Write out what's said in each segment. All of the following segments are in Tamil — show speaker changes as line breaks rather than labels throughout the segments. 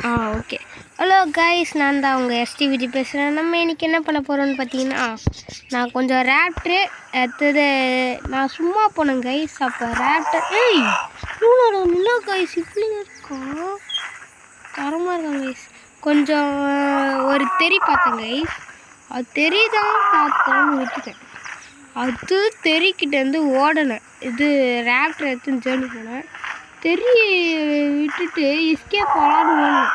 ஓகே. ஹலோ கைஸ், நான் தான் உங்கள் எஸ்டிவிஜி பேசுகிறேன். நம்ம இன்றைக்கி என்ன பண்ண போகிறோன்னு பார்த்தீங்கன்னா, நான் கொஞ்சம் ரேப்ட்ரு அடுத்தது நான் சும்மா போனேன் கைஸ். அப்போ ரேப்டர் இவ்வளோ கைஸ் இப்படி இருக்கும், தரமாக இருக்கும் கைஸ். கொஞ்சம் ஒரு தெரி பார்த்தேன் கைஸ். அது தெரி தான் பார்த்தேன்னு விட்டுட்டேன். அது தெரிக்கிட்டேருந்து ஓடனேன். இது ரேப்டர் எடுத்துன்னு ஜேர்னி போனேன். தெரி விட்டுட்டு எஸ்கேப் ஆளான்னு ஓடனேன்.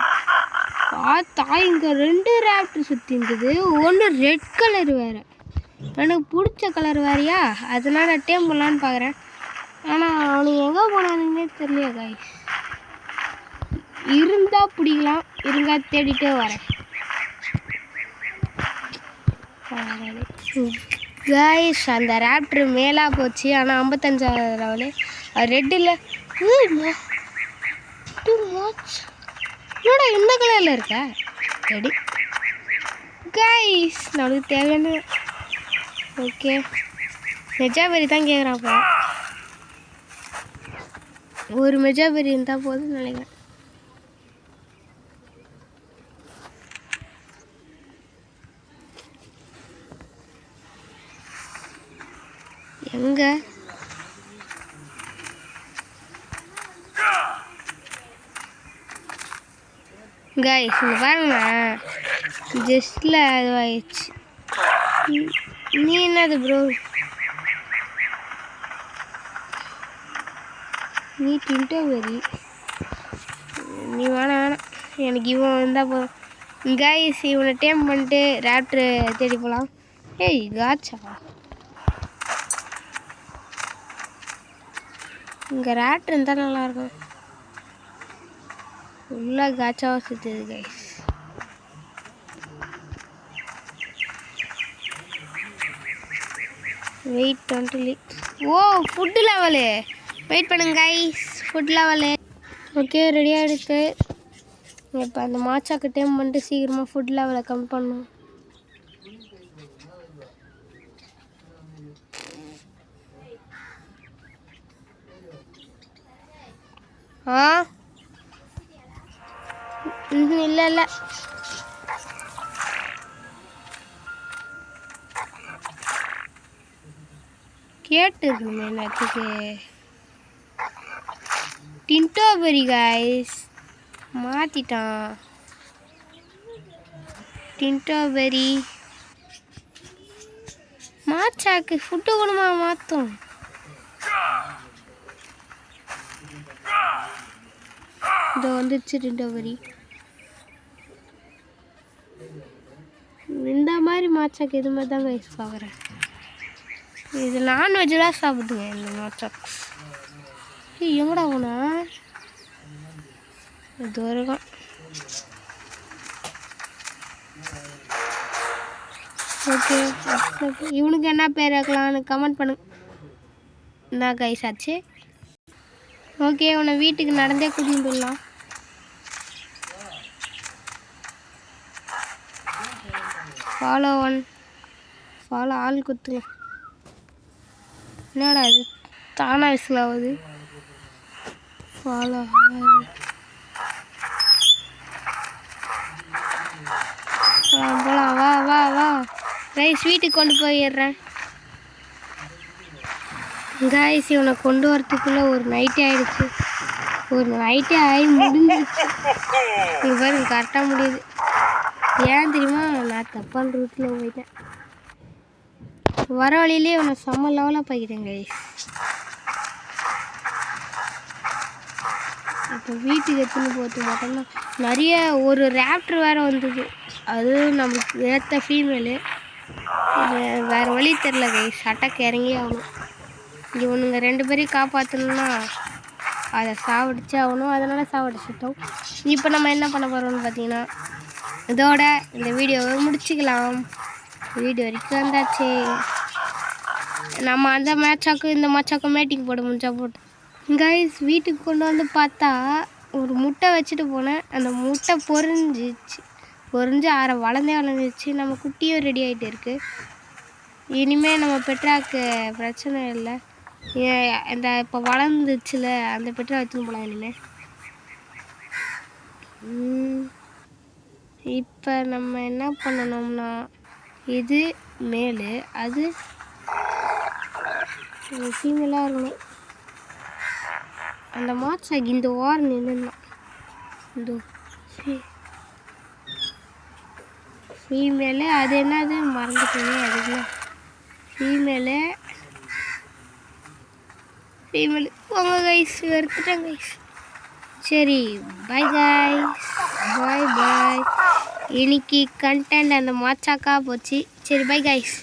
பார்த்தா இங்கே 2 ரேப்டர் சுற்றி இருந்தது. ஒன்று ரெட் கலர் வேறு, எனக்கு பிடிச்ச கலர் வேறையா, அதனால் டேம் பண்ணலான்னு பார்க்குறேன். ஆனால் அவனுக்கு எங்கே போனானுன்னே தெரியல கைஸ். இருந்தால் பிடிக்கலாம், இருந்தா தேடிட்டே வரேன் கைஸ். அந்த ரேப்டர் மேலே போச்சு, ஆனால் 55வது லெவலு. ரெட்டில் டூ மச் என்னோட இந்த கலரில் இருக்க ரெடி கைஸ். நம்மளுக்கு தேவையான ஓகே மெஜாபெரி தான் கேட்குறாப்பா. ஒரு மெஜாபெரி இருந்தால் போதும்னு நினைக்கிறேன். எங்கே கைஸ் இங்கே பாருங்க, ஜஸ்ட்டில் அதுவாகிடுச்சு. நீ என்னது ப்ரோ, நீ டின்டோ வெரி, நீ வேணாம் எனக்கு இவன் வந்தால் போதும் கைஸ். இவனை டேம் பண்ணிட்டு ரேப்டரு தேடி போகலாம். ஏய் காச்சா, இங்கே ரேப்டர் இருந்தால் நல்லாயிருக்கும். ஃபுல்லாக காச்சாவாக சுற்றுது கைஸ். வெயிட் 20. ஓ ஃபுட்டு லெவலு, வெயிட் பண்ணுங்க கைஸ். ஃபுட் லெவலு ஓகே ரெடியாக எடுத்து இப்போ அந்த மாச்சாக்கு டைம் பண்ணிட்டு சீக்கிரமாக ஃபுட் லெவலை கம்மி பண்ணணும். இல்லை இல்லை கேட்டுருக்குமே நேற்றுக்கு. டின்டோ பெரி கைஸ் மாற்றிட்டான். டின்டோ பெரி மாச்சாக்கு ஃபுட்டு குணமா மாற்றும். இதோ வந்துடுச்சு டின்டோ பெரி. இந்த மாதிரி மாச்சாக்கு இது மாதிரி தான் கைஸ் பார்க்குறேன். இது நான்வெஜ்லாம் சாப்பிடுங்க இந்த மாச்சாக்கு. எங்கடா போனா இது வரைக்கும். ஓகே இவனுக்கு என்ன பேர் வைக்கலான்னு கமெண்ட் பண்ணுங்க. என்ன கைஸ் ஆச்சு? ஓகே உன்னை வீட்டுக்கு நடந்தே கூட்டிகிட்டு போயிடலாம். ஃபாலோ ஃபாலோ ஆள் குத்துங்க. என்னடா இது தானா விசில் ஆகுது. ஃபாலோ போகலாம் வா வா வா கைஸ். வீட்டுக்கு கொண்டு போயிடுறேன் கைஸ். இவனை கொண்டு வரத்துக்குள்ளே ஒரு நைட்டே ஆகிடுச்சு. ஒரு நைட்டே ஆகி முடிஞ்சிடுச்சு. இங்கே பாருங்க கரெக்டாக முடியுது. ஏன் தெரியுமா, நான் தப்பான ரூட்டில் போயிட்டேன். வர வழியிலே இவனை செம்ம லெவலாக போய்கிட்டேன் கைஸ். இப்போ வீட்டுக்கு எடுத்துன்னு போகிறது மட்டும்தான். நிறைய ஒரு ரேப்டர் வேறு வந்தது, அதுவும் நம்மளுக்கு ஏற்ற ஃபீமேலு. வேறு வழி தெரில கைஸ், அட்டாக்கு இறங்கி ஆகணும். இவனுங்க 2 பேரையும் காப்பாற்றணுன்னா அதை சாவடிச்சு ஆகணும். அதனால் சாவடிச்சிட்டோம். இப்போ நம்ம என்ன பண்ண போகிறோம்னு பார்த்தீங்கன்னா, இதோட இந்த வீடியோவை முடிச்சுக்கலாம். வீடியோ வரைக்கும் வந்தாச்சு. நம்ம அந்த மேட்சாக்கும் இந்த மேட்சாக்கும் மேட்டிங் போட முடிஞ்சா போட்டு கைஸ். வீட்டுக்கு கொண்டு வந்து பார்த்தா ஒரு முட்டை வச்சுட்டு போனேன். அந்த முட்டை பொறிஞ்சு வளர்ந்துச்சு. நம்ம குட்டியும் ரெடி ஆகிட்டு இருக்குது. இனிமேல் நம்ம பெட்ராக்கு பிரச்சனை இல்லை. இந்த இப்போ வளர்ந்துச்சுல அந்த பெட்ரா வச்சுன்னு போகலாம் இனிமேல். இப்போ நம்ம என்ன பண்ணணும்னா இது மேலு அது ஃபீமேலாக இருக்கணும். அந்த மாச்சாகி இந்த ஓரம் நின்றுலாம் இந்த ஃபீமேலு அது என்னது மறந்துட்டேனே அதுக்குள்ள ஃபீமேலு போங்க கைஸ் எடுத்துட்டேன் கைஸ். சரி பாய் கைஸ், பாய் பாய். இன்னைக்கு கண்டென்ட் அந்த மாச்சாக்கா போச்சு. சரி பாய் கைஸ்.